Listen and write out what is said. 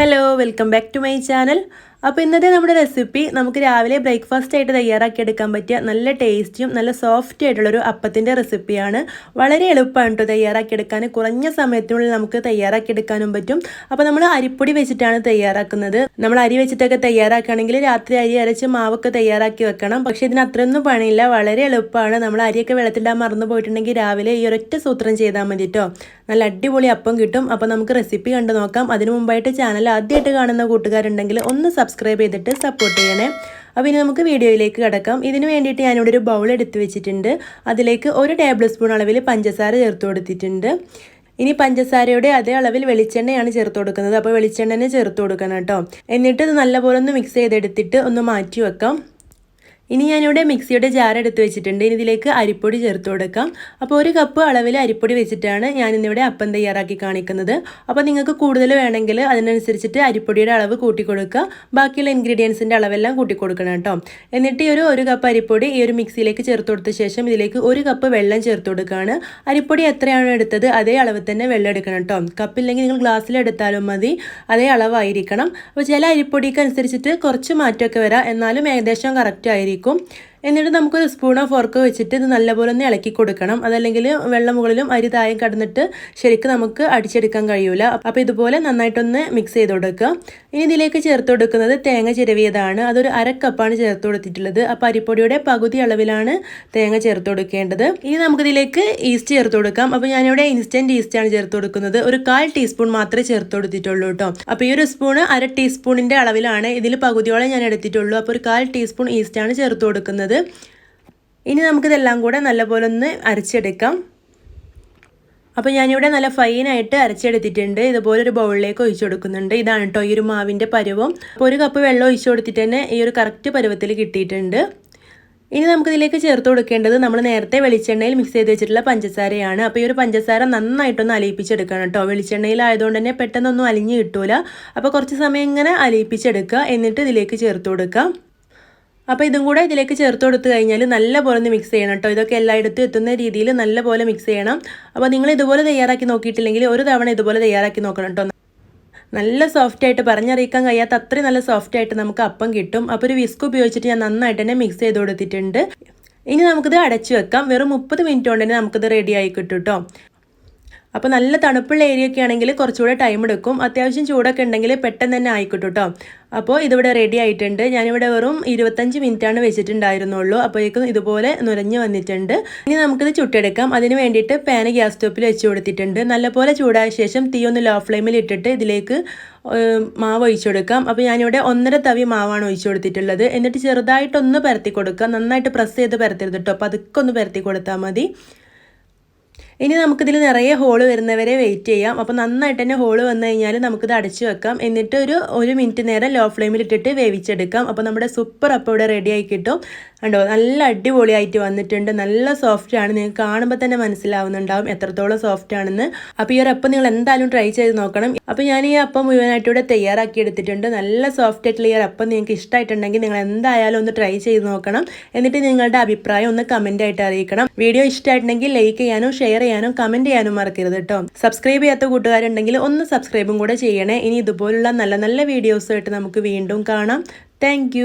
Hello welcome back to my channel. അപ്പോൾ ഇന്നത്തെ നമ്മുടെ റെസിപ്പി നമുക്ക് രാവിലെ ബ്രേക്ക്ഫാസ്റ്റ് ആയിട്ട് തയ്യാറാക്കിയെടുക്കാൻ പറ്റിയ നല്ല ടേസ്റ്റിയും നല്ല സോഫ്റ്റ് ആയിട്ടുള്ളൊരു അപ്പത്തിൻ്റെ റെസിപ്പിയാണ്. വളരെ എളുപ്പമാണ് കേട്ടോ തയ്യാറാക്കിയെടുക്കാൻ. കുറഞ്ഞ സമയത്തിനുള്ളിൽ നമുക്ക് തയ്യാറാക്കിയെടുക്കാനും പറ്റും. അപ്പോൾ നമ്മൾ അരിപ്പൊടി വെച്ചിട്ടാണ് തയ്യാറാക്കുന്നത്. നമ്മൾ അരി വെച്ചിട്ടൊക്കെ തയ്യാറാക്കുകയാണെങ്കിൽ രാത്രി അരി അരച്ച് മാവൊക്കെ തയ്യാറാക്കി വെക്കണം. പക്ഷേ ഇതിന് അത്രയൊന്നും പണിയില്ല, വളരെ എളുപ്പമാണ്. നമ്മൾ അരിയൊക്കെ വെള്ളത്തിലിടാൻ മറന്നു പോയിട്ടുണ്ടെങ്കിൽ രാവിലെ ഈ ഒരൊറ്റ സൂത്രം ചെയ്താൽ മതി കേട്ടോ. നല്ല അടിപൊളി അപ്പം കിട്ടും. അപ്പോൾ നമുക്ക് റെസിപ്പി കണ്ടു നോക്കാം. അതിനു മുമ്പായിട്ട് ചാനൽ ആദ്യമായിട്ട് കാണുന്ന കൂട്ടുകാരുണ്ടെങ്കിൽ ഒന്ന് സബ്സ്ക്രൈബ് ചെയ്തിട്ട് സപ്പോർട്ട് ചെയ്യണേ. അപ്പോൾ ഇനി നമുക്ക് വീഡിയോയിലേക്ക് കിടക്കാം. ഇതിന് വേണ്ടിയിട്ട് ഞാനിവിടെ ഒരു ബൗൾ എടുത്ത് വെച്ചിട്ടുണ്ട്. അതിലേക്ക് 1 ടേബിൾ സ്പൂൺ അളവിൽ പഞ്ചസാര ചേർത്ത് കൊടുത്തിട്ടുണ്ട്. ഇനി പഞ്ചസാരയുടെ അതേ അളവിൽ വെളിച്ചെണ്ണയാണ് ചേർത്ത് കൊടുക്കുന്നത്. അപ്പോൾ വെളിച്ചെണ്ണ ചേർത്ത് കൊടുക്കണം കേട്ടോ. എന്നിട്ട് ഇത് നല്ലപോലെ ഒന്ന് മിക്സ് ചെയ്തെടുത്തിട്ട് ഒന്ന് മാറ്റി വെക്കാം. ഇനി ഞാനിവിടെ മിക്സിയുടെ ജാർ എടുത്ത് വെച്ചിട്ടുണ്ട്. ഇനി ഇതിലേക്ക് അരിപ്പൊടി ചേർത്ത് കൊടുക്കാം. അപ്പോൾ 1 കപ്പ് അളവിൽ അരിപ്പൊടി വെച്ചിട്ടാണ് ഞാനിന്നിവിടെ അപ്പം തയ്യാറാക്കി കാണിക്കുന്നത്. അപ്പോൾ നിങ്ങൾക്ക് കൂടുതൽ വേണമെങ്കിൽ അതിനനുസരിച്ചിട്ട് അരിപ്പൊടിയുടെ അളവ് കൂട്ടി കൊടുക്കുക. ബാക്കിയുള്ള ഇൻഗ്രീഡിയൻസിൻ്റെ അളവെല്ലാം കൂട്ടി കൊടുക്കണം കേട്ടോ. എന്നിട്ട് ഈ 1 കപ്പ് അരിപ്പൊടി ഈ ഒരു മിക്സിയിലേക്ക് ചേർത്ത് കൊടുത്ത ശേഷം ഇതിലേക്ക് 1 കപ്പ് വെള്ളം ചേർത്ത് കൊടുക്കുകയാണ്. അരിപ്പൊടി എത്രയാണ് എടുത്തത് അതേ അളവ് തന്നെ വെള്ളം എടുക്കണം കേട്ടോ. കപ്പില്ലെങ്കിൽ നിങ്ങൾ ഗ്ലാസ്സിലെടുത്താലും മതി, അതേ അളവായിരിക്കണം. അപ്പോൾ ചില അരിപ്പൊടിക്ക് അനുസരിച്ചിട്ട് കുറച്ച് മാറ്റമൊക്കെ വരാം, എന്നാലും ഏകദേശം കറക്റ്റ് ആയിരിക്കും. എന്നിട്ട് നമുക്കൊരു സ്പൂണോ ഫോർക്കോ വെച്ചിട്ട് ഇത് നല്ലപോലെ ഒന്ന് ഇളക്കി കൊടുക്കണം. അതല്ലെങ്കിൽ വെള്ളം മുകളിലും അരി താഴെ കടന്നിട്ട് ശരിക്കും നമുക്ക് അടിച്ചെടുക്കാൻ കഴിയൂല. അപ്പോൾ ഇതുപോലെ നന്നായിട്ടൊന്ന് മിക്സ് ചെയ്ത് കൊടുക്കുക. ഇനി ഇതിലേക്ക് ചേർത്ത് കൊടുക്കുന്നത് തേങ്ങ ചിരവിയതാണ്. അതൊരു 1/2 കപ്പാണ് ചേർത്ത് കൊടുത്തിട്ടുള്ളത്. അപ്പോൾ അരിപ്പൊടിയുടെ പകുതി അളവിലാണ് തേങ്ങ ചേർത്ത് കൊടുക്കേണ്ടത്. ഇനി നമുക്കിതിലേക്ക് ഈസ്റ്റ് ചേർത്ത് കൊടുക്കാം. അപ്പോൾ ഞാനിവിടെ ഇൻസ്റ്റൻറ്റ് ഈസ്റ്റാണ് ചേർത്ത് കൊടുക്കുന്നത്. ഒരു 1/4 ടീസ്പൂൺ മാത്രമേ ചേർത്ത് കൊടുത്തിട്ടുള്ളൂ കേട്ടോ. അപ്പോൾ ഈ ഒരു സ്പൂണ് 1/2 ടീസ്പൂണിൻ്റെ അളവിലാണ്. ഇതിൽ പകുതിയോളം ഞാൻ എടുത്തിട്ടുള്ളൂ. അപ്പോൾ ഒരു 1/4 ടീസ്പൂൺ ഈസ്റ്റാണ് ചേർത്ത് കൊടുക്കുന്നത്. ഇനി നമുക്കിതെല്ലാം കൂടെ നല്ലപോലെ ഒന്ന് അരച്ചെടുക്കാം. അപ്പോൾ ഞാനിവിടെ നല്ല ഫൈനായിട്ട് അരച്ചെടുത്തിട്ടുണ്ട്. ഇതുപോലെ ഒരു ബൗളിലേക്ക് ഒഴിച്ചു കൊടുക്കുന്നുണ്ട്. ഇതാണ് കേട്ടോ ഈ ഒരു മാവിൻ്റെ പരുവം. അപ്പോൾ 1 കപ്പ് വെള്ളം ഒഴിച്ചു കൊടുത്തിട്ട് തന്നെ ഈ ഒരു കറക്റ്റ് പരുവത്തിൽ കിട്ടിയിട്ടുണ്ട്. ഇനി നമുക്കിതിലേക്ക് ചേർത്ത് കൊടുക്കേണ്ടത് നമ്മൾ നേരത്തെ വെളിച്ചെണ്ണയിൽ മിക്സ് ചെയ്ത് വെച്ചിട്ടുള്ള പഞ്ചസാരയാണ്. അപ്പോൾ ഈ ഒരു പഞ്ചസാര നന്നായിട്ടൊന്ന് അലിയിപ്പിച്ചെടുക്കണം കേട്ടോ. വെളിച്ചെണ്ണയിലായതുകൊണ്ട് തന്നെ പെട്ടെന്നൊന്നും അലിഞ്ഞ് കിട്ടൂല. അപ്പോൾ കുറച്ച് സമയം ഇങ്ങനെ അലിയിപ്പിച്ചെടുക്കുക. എന്നിട്ട് ഇതിലേക്ക് ചേർത്ത് കൊടുക്കുക. അപ്പോൾ ഇതും കൂടെ ഇതിലേക്ക് ചേർത്ത് കൊടുത്തു കഴിഞ്ഞാൽ നല്ലപോലെ ഒന്ന് മിക്സ് ചെയ്യണം കേട്ടോ. ഇതൊക്കെ എല്ലായിടത്തും എത്തുന്ന രീതിയിൽ നല്ലപോലെ മിക്സ് ചെയ്യണം. അപ്പോൾ നിങ്ങൾ ഇതുപോലെ തയ്യാറാക്കി നോക്കിയിട്ടില്ലെങ്കിൽ ഒരു തവണ ഇതുപോലെ തയ്യാറാക്കി നോക്കണം കേട്ടോ. നല്ല സോഫ്റ്റായിട്ട് പറഞ്ഞറിയിക്കാൻ കഴിയാത്ത അത്രയും നല്ല സോഫ്റ്റായിട്ട് നമുക്ക് അപ്പം കിട്ടും. അപ്പോൾ ഒരു വിസ്ക് ഉപയോഗിച്ചിട്ട് ഞാൻ നന്നായിട്ട് തന്നെ മിക്സ് ചെയ്ത് കൊടുത്തിട്ടുണ്ട്. ഇനി നമുക്കിത് അടച്ചു വെക്കാം. വെറും 30 മിനിറ്റ് കൊണ്ട് തന്നെ നമുക്കിത് റെഡി ആയി കിട്ടും കേട്ടോ. അപ്പോൾ നല്ല തണുപ്പുള്ള ഏരിയ ഒക്കെ ആണെങ്കിൽ കുറച്ചുകൂടെ ടൈം എടുക്കും. അത്യാവശ്യം ചൂടൊക്കെ ഉണ്ടെങ്കിൽ പെട്ടെന്ന് തന്നെ ആയിക്കിട്ടും കേട്ടോ. അപ്പോൾ ഇതിവിടെ റെഡി ആയിട്ടുണ്ട്. ഞാനിവിടെ വെറും 25 മിനിറ്റാണ് വെച്ചിട്ടുണ്ടായിരുന്നുള്ളൂ. അപ്പോഴേക്കും ഇതുപോലെ നുരഞ്ഞ് വന്നിട്ടുണ്ട്. ഇനി നമുക്കിത് ചുട്ടെടുക്കാം. അതിന് വേണ്ടിയിട്ട് പാന് ഗ്യാസ് സ്റ്റോപ്പിൽ വെച്ച് കൊടുത്തിട്ടുണ്ട്. നല്ലപോലെ ചൂടായ ശേഷം തീ ഒന്ന് ലോ ഫ്ലെയിമിൽ ഇട്ടിട്ട് ഇതിലേക്ക് മാവ് ഒഴിച്ചു കൊടുക്കാം. അപ്പോൾ ഞാനിവിടെ 1.5 തവി മാവാണ് ഒഴിച്ചു കൊടുത്തിട്ടുള്ളത്. എന്നിട്ട് ചെറുതായിട്ടൊന്ന് പരത്തി കൊടുക്കുക. നന്നായിട്ട് പ്രസ് ചെയ്ത് പരത്തരുത് കേട്ടോ. അപ്പോൾ അതൊക്കെ ഒന്ന് പരത്തി കൊടുത്താൽ മതി. ഇനി നമുക്കിതിൽ നിറയെ ഹോള് വരുന്നവരെ വെയിറ്റ് ചെയ്യാം. അപ്പോൾ നന്നായിട്ട് തന്നെ ഹോള് വന്നു കഴിഞ്ഞാൽ നമുക്കിത് അടച്ചു വെക്കാം. എന്നിട്ട് ഒരു മിനിറ്റ് നേരം ലോ ഫ്ലെയിമിൽ ഇട്ടിട്ട് വേവിച്ചെടുക്കാം. അപ്പോൾ നമ്മുടെ സൂപ്പർ അപ്പം ഇവിടെ റെഡി ആയി കിട്ടും. കണ്ടോ, നല്ല അടിപൊളിയായിട്ട് വന്നിട്ടുണ്ട്. നല്ല സോഫ്റ്റ് ആണ്. നിങ്ങൾക്ക് കാണുമ്പോൾ തന്നെ മനസ്സിലാവുന്നുണ്ടാവും എത്രത്തോളം സോഫ്റ്റ് ആണെന്ന്. അപ്പോൾ ഈ ഒരു അപ്പം നിങ്ങൾ എന്തായാലും ട്രൈ ചെയ്ത് നോക്കണം. അപ്പോൾ ഞാൻ ഈ അപ്പം മുഴുവനായിട്ട് ഇവിടെ തയ്യാറാക്കി എടുത്തിട്ടുണ്ട്. നല്ല സോഫ്റ്റ് ആയിട്ടുള്ള ഈ ഒരു അപ്പം നിങ്ങൾക്ക് ഇഷ്ടമായിട്ടുണ്ടെങ്കിൽ നിങ്ങൾ എന്തായാലും ഒന്ന് ട്രൈ ചെയ്ത് നോക്കണം. എന്നിട്ട് നിങ്ങളുടെ അഭിപ്രായം ഒന്ന് കമൻ്റ് ആയിട്ട് അറിയിക്കണം. വീഡിയോ ഇഷ്ടമായിട്ടുണ്ടെങ്കിൽ ലൈക്ക് ചെയ്യാനും ഷെയർ ചെയ്യാനും കമൻറ്റ് ചെയ്യാനും മറക്കരുത് കേട്ടോ. സബ്സ്ക്രൈബ് ചെയ്യാത്ത കൂട്ടുകാരുണ്ടെങ്കിൽ ഒന്ന് സബ്സ്ക്രൈബും കൂടെ ചെയ്യണേ. ഇനി ഇതുപോലുള്ള നല്ല നല്ല വീഡിയോസുമായിട്ട് നമുക്ക് വീണ്ടും കാണാം. താങ്ക്